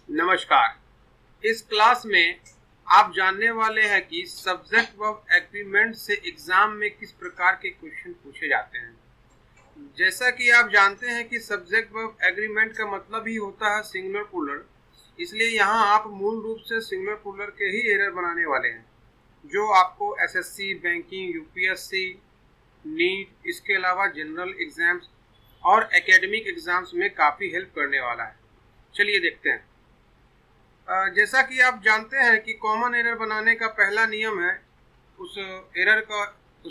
नमस्कार। इस क्लास में आप जानने वाले हैं कि सब्जेक्ट वर्ब एग्रीमेंट से एग्जाम में किस प्रकार के क्वेश्चन पूछे जाते हैं। जैसा कि आप जानते हैं कि सब्जेक्ट वर्ब एग्रीमेंट का मतलब ही होता है सिंगुलर प्लूरल, इसलिए यहाँ आप मूल रूप से सिंगुलर प्लूरल के ही एरर बनाने वाले हैं, जो आपको एसएससी, बैंकिंग, यूपीएससी, नीट, इसके अलावा जनरल एग्जाम्स और एकेडमिक एग्जाम्स में काफ़ी हेल्प करने वाला है। चलिए देखते हैं। जैसा कि आप जानते हैं कि कॉमन एरर बनाने का पहला नियम है उस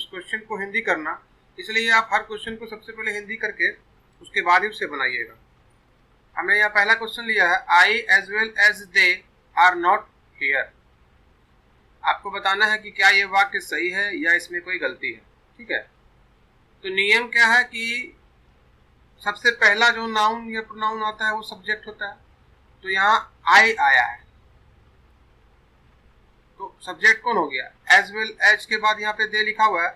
क्वेश्चन को हिंदी करना, इसलिए आप हर क्वेश्चन को सबसे पहले हिंदी करके उसके बाद ही उसे बनाइएगा। हमने यहाँ पहला क्वेश्चन लिया है, I as well as they are not here. आपको बताना है कि क्या ये वाक्य सही है या इसमें कोई गलती है। ठीक है, तो नियम क्या है कि सबसे पहला जो नाउन या प्रोनाउन आता है वो सब्जेक्ट होता है। तो यहाँ आई आया है तो सब्जेक्ट कौन हो गया? एज वेल एज के बाद यहाँ पे दे लिखा हुआ है,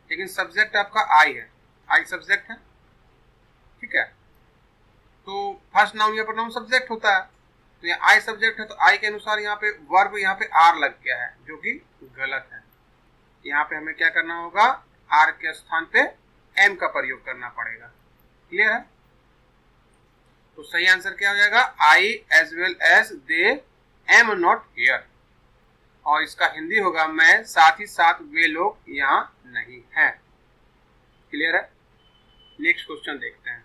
लेकिन सब्जेक्ट आपका आई है। आई सब्जेक्ट है। ठीक है, तो फर्स्ट नाउन या प्रोनाउन सब्जेक्ट होता है, तो यहाँ आई सब्जेक्ट है, तो आई के अनुसार यहाँ पे वर्ब यहाँ पे आर लग गया है, जो कि गलत है। यहाँ पे हमें क्या करना होगा? आर के स्थान पे एम का प्रयोग करना पड़ेगा। क्लियर है? तो सही आंसर क्या हो जाएगा? I as well as they am not here, और इसका हिंदी होगा मैं साथ ही साथ वे लोग यहाँ नहीं हैं। क्लियर है? नेक्स्ट क्वेश्चन देखते हैं।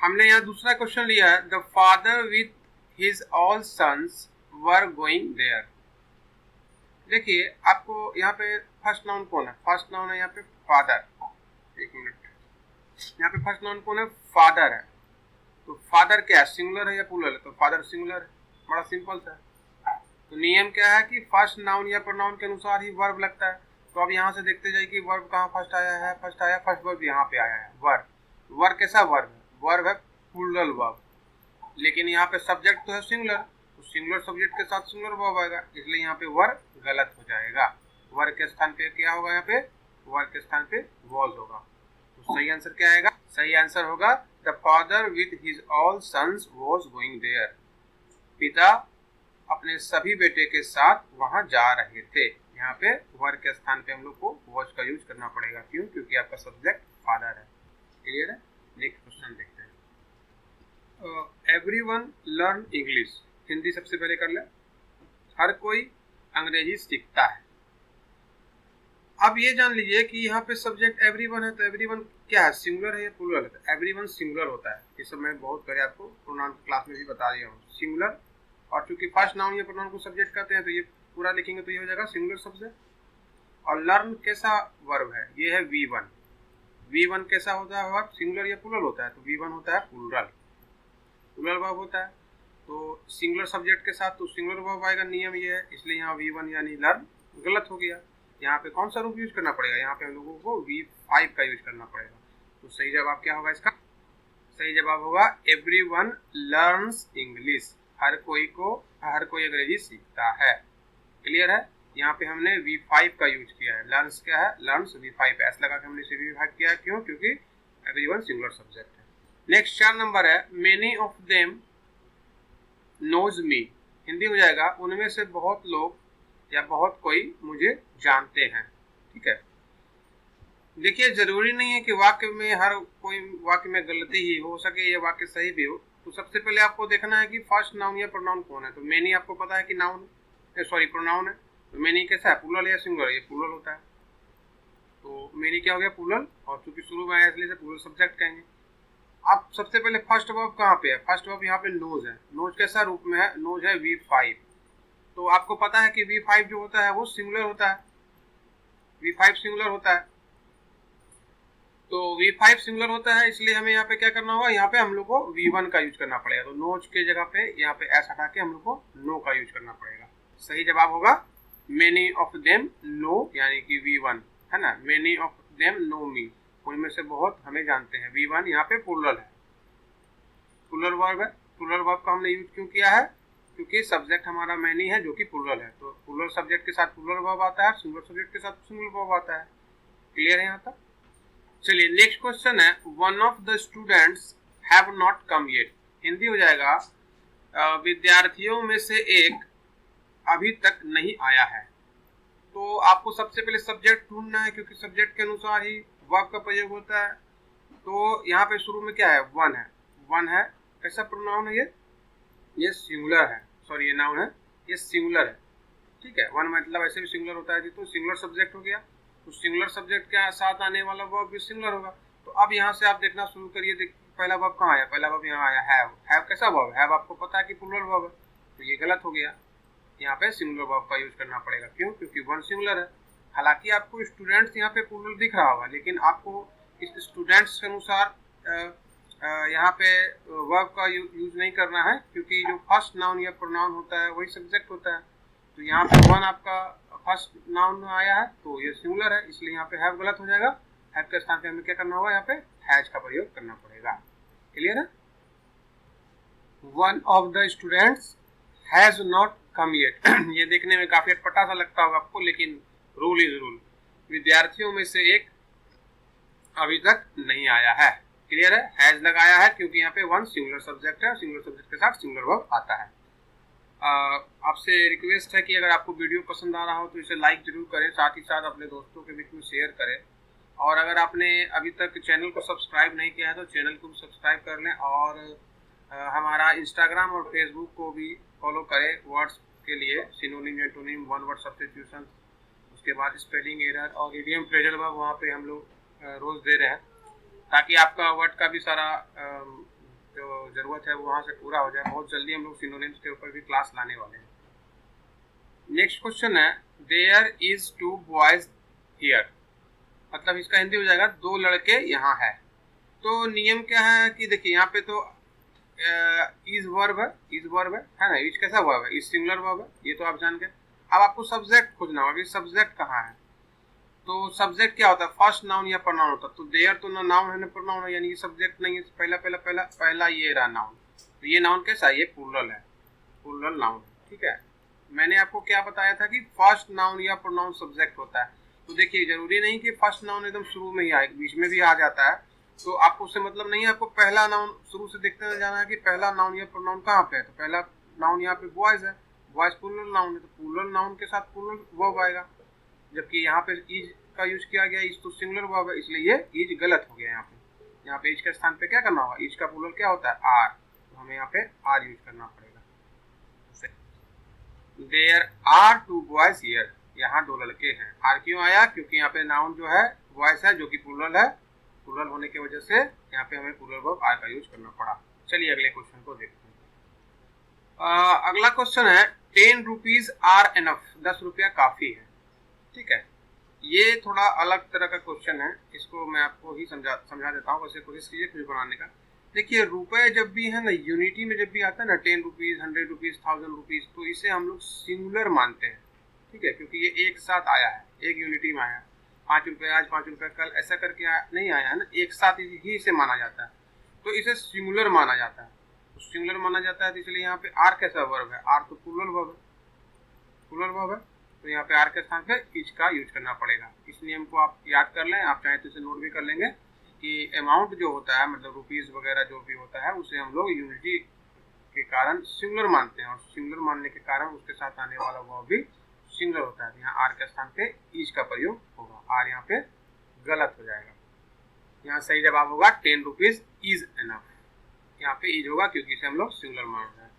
हमने यहाँ दूसरा क्वेश्चन लिया है, the father with his all sons were going there. देखिए, आपको यहाँ पे फर्स्ट नाउन कौन है? फर्स्ट नाउन है यहाँ पे फादर। एक मिनट, यहाँ पे फर्स्ट नाउन कौन है? फादर है। तो फादर क्या है? सिंगुलर है या प्लूरल है? तो फादर सिंगुलर है। बड़ा सिंपल सा है। तो नियम क्या है कि फर्स्ट नाउन या प्रोनाउन के अनुसार ही वर्ब लगता है। तो अब यहाँ से देखते जाइए कि वर्ब कहाँ फर्स्ट आया है। फर्स्ट वर्ब यहाँ पे आया है, वर्ब। वर्ब कैसा वर्ब है? वर्ब है प्लूरल वर्ब, लेकिन यहाँ पे सब्जेक्ट तो है सिंगुलर, तो सिंगुलर सब्जेक्ट के साथ सिंगुलर वर्ब आएगा, इसलिए यहाँ पे वर्ब गलत हो जाएगा। वर्ब के स्थान पे क्या होगा? यहाँ पे वर्ब के स्थान पे वॉज होगा। तो सही आंसर क्या आएगा? सही आंसर होगा the father with his all sons was going there. पिता अपने सभी बेटे के साथ वहां जा रहे थे। यहाँ पे वर्ब के स्थान पे हम लोग को वॉज का यूज करना पड़ेगा। क्यों? क्योंकि आपका सब्जेक्ट फादर है। क्लियर है? नेक्स्ट क्वेश्चन देखते हैं। Everyone learn English. हिंदी सबसे पहले कर ले। हर कोई अंग्रेजी सीखता है। अब ये जान लीजिए कि यहाँ पे सब्जेक्ट एवरीवन है, तो एवरीवन क्या है? सिंगुलर है या प्लूरल है? एवरीवन सिंगुलर होता है। ये सब मैं बहुत पहले आपको प्रोनाउन क्लास में भी बता दिया हूँ। सिंगुलर, और चूंकि फर्स्ट नाउन या प्रोनाउन को सब्जेक्ट कहते हैं, तो ये पूरा लिखेंगे तो ये हो जाएगा सिंगुलर सब्जेक्ट। और लर्न कैसा वर्ब है? ये है V1। V1 कैसा होता है वर्ब? सिंगुलर या प्लूरल होता है? तो V1 होता है प्लूरल वर्ब होता है। तो सिंगुलर सब्जेक्ट के साथ तो सिंगुलर वर्ब आएगा। नियम ये है, इसलिए यहाँ V1 यानी लर्न गलत हो गया। यहाँ पे कौन सा रूप यूज करना पड़ेगा? यहाँ पे हम लोगों को V5 का यूज करना पड़ेगा। तो सही जवाब क्या होगा इसका? सही जवाब होगा एवरीवन लर्न्स इंग्लिश। हर कोई अंग्रेजी सीखता है। क्लियर है? यहाँ पे हमने V5 का यूज किया है। लर्न्स क्या है? लर्न्स V5 है। ऐसा लगा कि हमने इसे V5 किया। क्यों? क्योंकि एवरीवन सिंगुलर सब्जेक्ट है। नेक्स्ट 4 नंबर है, many of them knows me. Hindi हो जाएगा उनमें से बहुत लोग या बहुत कोई मुझे जानते हैं। ठीक है, देखिए, जरूरी नहीं है कि वाक्य में हर कोई वाक्य में गलती ही हो सके या वाक्य सही भी हो। तो सबसे पहले आपको देखना है कि फर्स्ट नाउन या प्रोनाउन कौन है। तो मेनी आपको पता है कि नाउन प्रोनाउन है। तो मेनी कैसा है? प्लूरल या सिंगुलर? ये प्लूरल होता है। तो मेनी क्या हो गया? प्लूरल, और चूंकि शुरू में आया इसलिए से प्लूरल सब्जेक्ट कहेंगे। अब सबसे पहले फर्स्ट वर्ब कहाँ पे है? फर्स्ट वर्ब यहाँ पे नोज है। नोज कैसा रूप में है? नोज है V5। तो आपको पता है कि V5 जो होता है वो सिंगुलर होता है। V5 सिंगुलर होता है। तो V5 सिंगुलर होता है, इसलिए हमें यहाँ पे क्या करना होगा? यहाँ पे हम लोग को V1 का यूज करना पड़ेगा। तो नोज के जगह पे यहाँ पे एस हटा के हम लोग को नो का यूज करना पड़ेगा। सही जवाब होगा मेनी ऑफ देम नो, यानी कि V1 है ना। मेनी ऑफ देम नो मी, उनमें से बहुत हमें जानते हैं। V1 यहाँ पे प्लूरल है, प्लूरल वर्ब है। प्लूरल वर्ब का हमने यूज क्यों किया है? क्योंकि सब्जेक्ट हमारा मैनी है जो कि प्लूरल है। तो प्लूरल सब्जेक्ट के साथ प्लूरल वर्ब आता है, सिंगुलर सब्जेक्ट के साथ सिंगुलर वर्ब आता है। क्लियर है यहाँ तक? चलिए, नेक्स्ट क्वेश्चन है, one of the students have not come yet. Hindi हो जाएगा विद्यार्थियों में से एक अभी तक नहीं आया है। तो आपको सबसे पहले सब्जेक्ट ढूंढना है, क्योंकि सब्जेक्ट के अनुसार ही वर्ब का प्रयोग होता है। तो यहाँ पे शुरू में क्या है, वन है। वन है, कैसा प्रोनाउन है ये सिंगुलर है, सॉरी ये नाउन है, ये सिंगुलर है, ठीक है। वन मतलब ऐसे भी सिंगुलर होता है जी, तो सिंगुलर सब्जेक्ट हो गया। तो सिंगुलर सब्जेक्ट के साथ आने वाला वर्ब भी सिंगुलर होगा। तो अब यहाँ से आप देखना शुरू करिए, पहला वर्ब कहाँ आया, पहला वर्ब यहाँ आया हैव। हैव कैसा वर्ब, हैव आपको पता है कि प्लूरल वर्ब है, तो ये गलत हो गया। यहाँ पे सिंगुलर वर्ब का यूज करना पड़ेगा, क्यों, क्योंकि वन सिंगुलर है। हालांकि आपको स्टूडेंट्स यहाँ पे प्लूरल दिख रहा होगा, लेकिन आपको इस स्टूडेंट्स के अनुसार यहाँ पे वर्ब का यूज नहीं करना है, क्योंकि जो फर्स्ट नाउन या प्रोनाउन होता है वही सब्जेक्ट होता है। तो यहाँ पे वन आपका फर्स्ट नाउन आया है, तो ये सिंगुलर है, इसलिए यहाँ पे हैव गलत हो जाएगा। हैव के स्थान पे हमें क्या करना होगा, यहाँ पे हैज का प्रयोग करना पड़ेगा। क्लियर है। One of the students has not come yet. ये देखने में काफी अटपटा सा लगता होगा आपको, लेकिन रूल इज रूल। विद्यार्थियों में से एक अभी तक नहीं आया है। क्लियर है। हैज लगाया है क्योंकि यहाँ पे वन सिंगुलर सब्जेक्ट है, सिंगुलर सब्जेक्ट के साथ सिंगुलर वर्ब आता है। आपसे रिक्वेस्ट है कि अगर आपको वीडियो पसंद आ रहा हो तो इसे लाइक जरूर करें, साथ ही साथ अपने दोस्तों के बीच में शेयर करें। और अगर आपने अभी तक चैनल को सब्सक्राइब नहीं किया है तो चैनल को भी सब्सक्राइब कर लें, और हमारा इंस्टाग्राम और फेसबुक को भी फॉलो करें वर्ड्स के लिए, synonym antonym, one word substitution, उसके बाद स्पेलिंग एरर और इडियम फ्रेजल वर्ब वहाँ पे हम लोग रोज दे रहे हैं, ताकि आपका वर्ड का भी सारा जो जरूरत है वो वहाँ से पूरा हो जाए। बहुत जल्दी हम लोग सिनोनिम्स के ऊपर भी क्लास लाने वाले हैं। नेक्स्ट क्वेश्चन है, there is two boys here, मतलब इसका हिंदी हो जाएगा दो लड़के यहाँ है। तो नियम क्या है कि देखिए यहाँ पे तो इज वर्ब है, इज वर्ब है ना, इज कैसा वर्ब है, इज सिंगुलर वर्ब है, ये तो आप जान गए। अब आपको सब्जेक्ट खोजना होगा कि सब्जेक्ट कहाँ है। तो सब्जेक्ट क्या होता है, फर्स्ट नाउन या प्रोनाउन होता है। तो देयर तो ना नाउन है ना प्रोनाउन है, यानी कि सब्जेक्ट नहीं है। पहला ये रहा नाउन। तो ये नाउन कैसा है, ये प्लूरल है, प्लूरल नाउन, ठीक है। मैंने आपको क्या बताया था कि फर्स्ट नाउन या प्रोनाउन सब्जेक्ट होता है। तो देखिए जरूरी नहीं कि फर्स्ट नाउन एकदम शुरू में ही आए, बीच में भी आ जाता है। तो आपको उससे मतलब नहीं है, आपको पहला नाउन शुरू से देखते जाना है कि पहला नाउन या प्रोनाउन कहाँ पे है। तो पहला नाउन यहाँ पे बॉयज है, बॉयज प्लूरल नाउन है, तो प्लूरल नाउन के साथ प्लूरल वर्ब आएगा। जबकि यहाँ पे इज का यूज किया गया, इज तो सिंगुलर वर्ब है, इसलिए ये इज गलत हो गया। यहाँ पे इज के स्थान पे क्या करना होगा, इज का प्लूरल क्या होता है, आर, तो हमें यहाँ पे आर यूज करना पड़ेगा। There are two boys here, यहाँ दो लड़के हैं। आर क्यों आया, क्योंकि यहाँ पे नाउन जो है बॉयज है, जो कि प्लूरल है। प्लूरल होने की वजह से यहाँ पे हमें प्लूरल वर्ब आर का यूज करना पड़ा। चलिए अगले क्वेश्चन को देखते हैं। अगला क्वेश्चन है, 10 रुपीज आर एनफ, 10 रुपया काफी है, ठीक है। ये थोड़ा अलग तरह का क्वेश्चन है, इसको मैं आपको ही समझा देता हूँ। वैसे कोशिश कीजिए कुछ बनाने का। देखिए रुपए जब भी है ना, यूनिटी में जब भी आता है ना, 10 रुपीज, 100 रुपीज, 1000 रुपीज, तो इसे हम लोग सिंगुलर मानते हैं, ठीक है, क्योंकि ये एक साथ आया है, एक यूनिटी में आया है। 5 रुपये आज, 5 रुपये कल, ऐसा करके नहीं आया है ना, एक साथ ही इसे माना जाता है, तो इसे सिंगुलर माना जाता है। तो सिंगुलर माना जाता है, तो इसलिए यहाँ पे आर कैसा वर्ब है, आर तो प्लूरल वर्ब है, प्लूरल वर्ब है। तो यहाँ पे आर के स्थान पे इज का यूज करना पड़ेगा। इस नियम को आप याद कर लें, आप चाहे तो इसे नोट भी कर लेंगे कि अमाउंट जो होता है, मतलब रुपीज वगैरह जो भी होता है, उसे हम लोग यूनिटी के कारण सिंगुलर मानते हैं, और सिंगुलर मानने के कारण उसके साथ आने वाला वर्ब भी सिंगुलर होता है। यहाँ आर के स्थान पे इज का प्रयोग होगा, आर यहाँ पे गलत हो जाएगा। यहाँ सही जवाब होगा 10 रुपीज इज एनफ, यहाँ पे इज होगा क्योंकि इसे हम लोग सिंगुलर मान रहे हैं।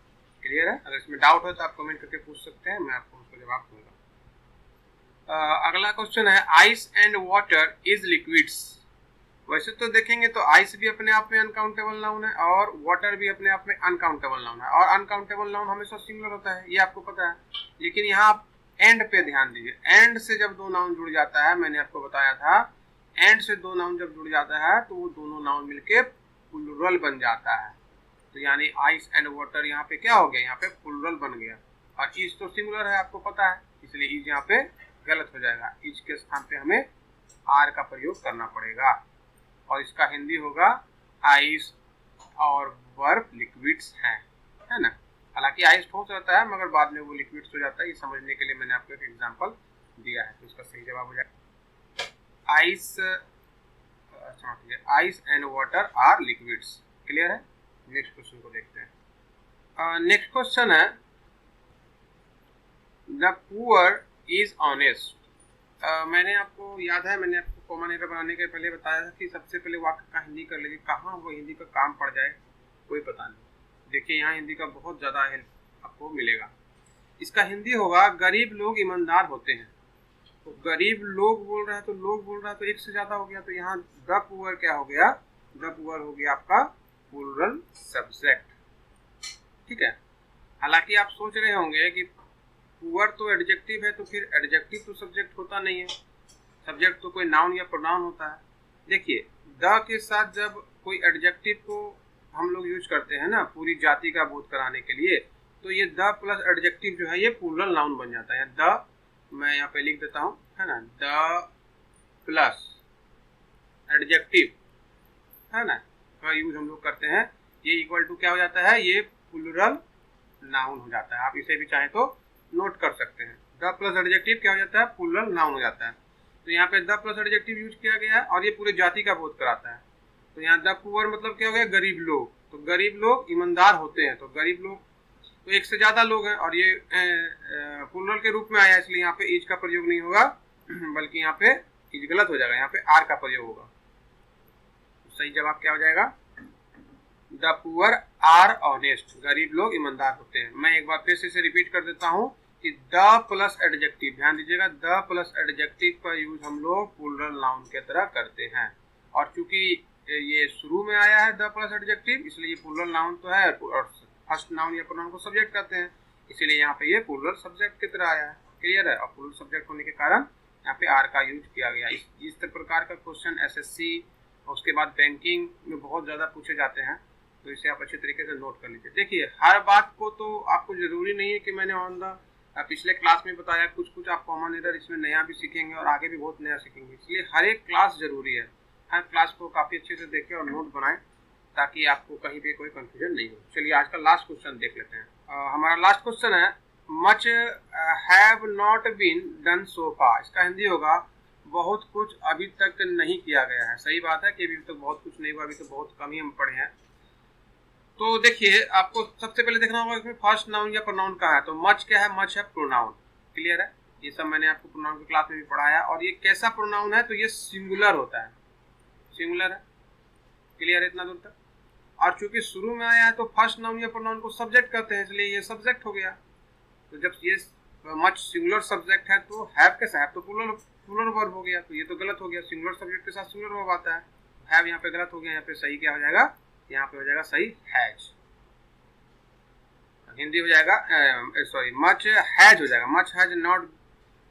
क्लियर है। अगर इसमें डाउट हो तो आप कमेंट करके पूछ सकते हैं, मैं आपको उसका जवाब दूंगा। अगला क्वेश्चन है, ice and water is liquids. वैसे तो देखेंगे तो आइस भी अपने आप में अनकाउंटेबल नाउन है, और वाटर भी अपने आप में अनकाउंटेबल नाउन है, और अनकाउंटेबल नाउन हमेशा सिंगुलर होता है, ये आपको पता है। लेकिन यहाँ आप एंड पे ध्यान दीजिए, एंड से जब दो नाउन जुड़ जाता है, मैंने आपको बताया था, एंड से दो नाउन जब जुड़ जाता है तो वो दोनों नाउन मिलके प्लूरल बन जाता है। तो यानी आइस एंड वाटर यहाँ पे क्या हो गया, यहाँ पे प्लूरल बन गया। और इज तो सिंगुलर है, आपको पता है, इसलिए इज यहाँ पे गलत हो जाएगा। इज के स्थान पे हमें आर का प्रयोग करना पड़ेगा, और इसका हिंदी होगा आइस और वर्ब लिक्विड्स हैं, है ना। हालांकि आइस ठोस रहता है, मगर बाद में वो लिक्विड्स हो जाता है। ये समझने के लिए मैंने आपको एक एग्जांपल दिया है, तो इसका सही जवाब हो जाएगा ice, ice and water are liquids. Clear है। नेक्स्ट क्वेश्चन को देखते हैं। नेक्स्ट क्वेश्चन है द पुअर इज ऑनेस्ट। मैंने आपको याद है, मैंने आपको कॉमन एरर बनाने के पहले बताया था कि सबसे पहले वाक्य का हिंदी कर लीजिए, कहाँ वो हिंदी का काम पड़ जाए कोई पता नहीं। देखिए यहाँ हिंदी का बहुत ज़्यादा हेल्प आपको मिलेगा। इसका हिंदी होगा गरीब लोग ईमानदार होते हैं। तो गरीब लोग बोल रहा है तो लोग बोल रहा है तो एक से ज़्यादा हो गया, तो यहाँ द पुअर क्या हो गया, द पुअर हो गया आपका प्लूरल सब्जेक्ट। ठीक है, हालांकि आप सोच रहे होंगे कि पुअर तो एडजेक्टिव है तो फिर एडजेक्टिव तो सब्जेक्ट होता नहीं है, सब्जेक्ट तो कोई नाउन या प्रोनाउन होता है। देखिए द के साथ जब कोई एडजेक्टिव को हम लोग यूज करते हैं ना पूरी जाति का बोध कराने के लिए, तो ये द प्लस एडजेक्टिव जो है ये प्लूरल नाउन बन जाता है। द मैं यहाँ पे लिख देता हूँ, है ना, द प्लस एडजेक्टिव, है ना, का यूज हम लोग करते हैं, ये इक्वल टू क्या हो जाता है, ये प्लूरल नाउन हो जाता है। आप इसे भी चाहे तो नोट कर सकते हैं। द प्लस एडजेक्टिव क्या हो जाता है, प्लूरल नाउन हो जाता है। तो यहाँ पे द प्लस एडजेक्टिव यूज किया गया है और ये पूरे जाति का बोध कराता है। तो यहाँ द पुअर मतलब क्या हो गया, गरीब लोग। तो गरीब लोग ईमानदार होते हैं, तो गरीब लोग तो एक से ज्यादा लोग हैं और ये प्लूरल के रूप में आया, इसलिए यहाँ पे इज का प्रयोग नहीं होगा, बल्कि यहाँ पे इज गलत हो जाएगा, यहाँ पे आर का प्रयोग होगा। तो सही जवाब क्या हो जाएगा, द पुअर आर ऑनेस्ट, गरीब लोग ईमानदार होते हैं। मैं एक बार फिर से रिपीट कर देता हूँ कि द प्लस एडजेक्टिव, ध्यान दीजिएगा, द प्लस एडजेक्टिव का यूज हम लोग प्लूरल नाउन के तरह करते हैं। और चूंकि ये शुरू में आया है द प्लस एडजेक्टिव, इसलिए ये प्लूरल नाउन तो है और फर्स्ट नाउन या प्रोनाउन को सब्जेक्ट कहते हैं, इसीलिए यहाँ पे ये प्लूरल सब्जेक्ट की तरह आया है। क्लियर है, और प्लूरल सब्जेक्ट होने के कारण यहाँ पे आर का यूज किया गया। इस प्रकार का क्वेश्चन एसएससी और उसके बाद बैंकिंग में बहुत ज़्यादा पूछे जाते हैं, तो इसे आप अच्छे तरीके से नोट कर लीजिए। देखिए हर बात को तो आपको जरूरी नहीं है कि मैंने ऑन द पिछले क्लास में बताया, कुछ कुछ आप कॉमन एरर इसमें नया भी सीखेंगे और आगे भी बहुत नया सीखेंगे, इसलिए हर एक क्लास जरूरी है। हर क्लास को काफ़ी अच्छे से देखें और नोट बनाएं ताकि आपको कहीं पे कोई कंफ्यूजन नहीं हो। चलिए आज का लास्ट क्वेश्चन देख लेते हैं। हमारा लास्ट क्वेश्चन है much have not been done so far. इसका हिंदी होगा बहुत कुछ अभी तक नहीं किया गया है। सही बात है कि अभी तक बहुत कुछ नहीं हुआ, अभी तो बहुत कम ही हम पढ़े हैं। तो देखिए आपको सबसे पहले देखना होगा इसमें फर्स्ट नाउन या प्रोनाउन कहाँ है। तो मच क्या है, मच है प्रोनाउन। क्लियर है, ये सब मैंने आपको प्रोनाउन की क्लास में भी पढ़ाया। और ये कैसा प्रोनाउन है, तो ये सिंगुलर होता है, सिंगुलर है। क्लियर है इतना दूर तक। और चूंकि शुरू में आया है तो फर्स्ट नाउन या प्रोनाउन को सब्जेक्ट कहते हैं, इसलिए ये सब्जेक्ट हो गया। तो जब ये मच सिंगुलर सब्जेक्ट है तो हैव कैसा है, तो प्लूरल वर्ब हो गया, तो ये तो गलत हो गया। सिंगुलर सब्जेक्ट के साथ सिंगुलर वर्ब आता है, हैव यहाँ पे गलत हो गया। यहाँ पे सही क्या हो जाएगा, यहाँ पे हो जाएगा सही हैज। हिंदी हो जाएगा सॉरी मच हैज हो जाएगा, much has not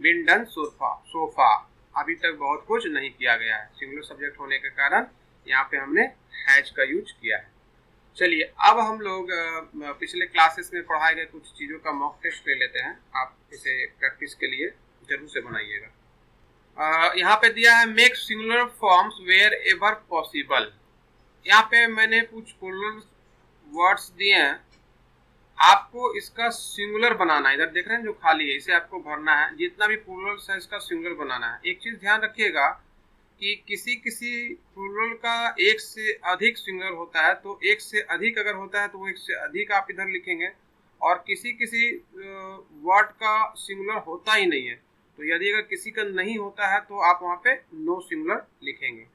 been done so far. अभी तक बहुत कुछ नहीं किया गया है, सिंगुलर सब्जेक्ट होने के कारण यहाँ पे हमने हैज का यूज किया है। चलिए अब हम लोग पिछले क्लासेस में पढ़ाए गए कुछ चीज़ों का मॉक टेस्ट ले लेते हैं। आप इसे प्रैक्टिस के लिए जरूर से बनाइएगा। यहाँ पे दिया है make singular forms wherever possible. यहाँ पे मैंने कुछ प्लूरल वर्ड्स दिए हैं, आपको इसका सिंगुलर बनाना है। इधर देख रहे हैं जो खाली है इसे आपको भरना है, जितना भी प्लूरल्स है इसका सिंगुलर बनाना है। एक चीज ध्यान रखिएगा कि किसी किसी प्लूरल का एक से अधिक सिंगुलर होता है, तो एक से अधिक अगर होता है तो वो एक से अधिक आप इधर लिखेंगे, और किसी किसी वर्ड का सिंगुलर होता ही नहीं है, तो यदि अगर किसी का नहीं होता है तो आप वहाँ पे नो सिंगुलर लिखेंगे।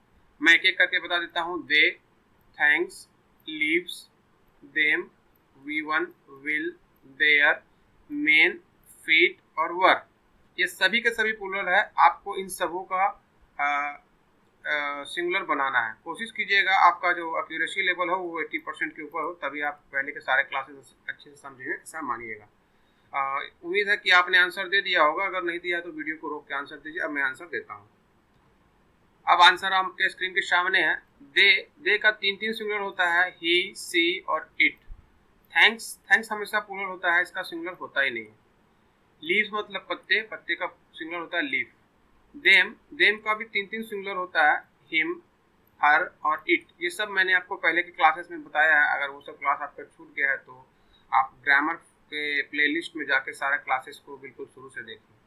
मैं एक एक करके बता देता हूँ। They, thanks, leaves, them, we one, will, there, men, feet और वर, ये सभी के सभी प्लूरल है। आपको इन सबों का सिंगुलर बनाना है। कोशिश कीजिएगा आपका जो एक्यूरेसी लेवल हो वो 80% के ऊपर हो, तभी आप पहले के सारे क्लासेस अच्छे से समझेंगे, ऐसा मानिएगा। उम्मीद है कि आपने आंसर दे दिया होगा, अगर नहीं दिया तो वीडियो को रोक के आंसर दीजिए। अब मैं आंसर देता हूँ। अब आंसर आपके स्क्रीन के सामने है। दे का तीन सिंगुलर होता है, ही, सी और इट। थैंक्स हमेशा प्लूरल होता है, इसका सिंगुलर होता ही नहीं है। लीव्स मतलब पत्ते, पत्ते का सिंगुलर होता है लीफ। देम का भी तीन सिंगुलर होता है, हिम, हर और इट। ये सब मैंने आपको पहले की क्लासेस में बताया है। अगर वो सब क्लास आपका छूट गया है तो आप ग्रामर के प्लेलिस्ट में जाके सारा क्लासेस को बिल्कुल शुरू से देखिए।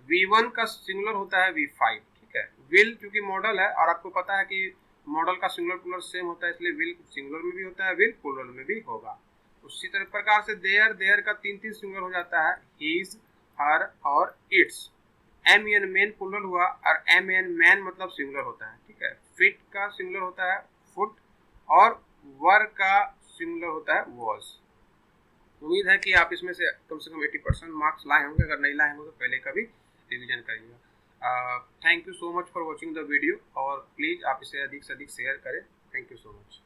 V1 का सिंगुलर होता है V5, ठीक है। विल क्योंकि मॉडल है और आपको पता है कि मॉडल का सिंगुलर प्लूरल सेम होता है, इसलिए विल सिंगुलर में भी होता है, विल प्लूरल में भी होगा। उसी तरह प्रकार से देयर का 3 सिंगुलर हो जाता है, हीज, हर और इट्स। एन मेन प्लूरल हुआ और एन मैन मतलब सिंगुलर होता है, ठीक है। फिट का सिंगुलर होता है फुट और वर का सिंगुलर होता है वॉज। उम्मीद है कि आप इसमें से कम 80% मार्क्स लाए होंगे। अगर नहीं लाए होंगे तो पहले का भी रिविजन करिएगा। Thank you so much for watching the video और प्लीज़ आप इसे अधिक से अधिक शेयर करें। Thank you so much.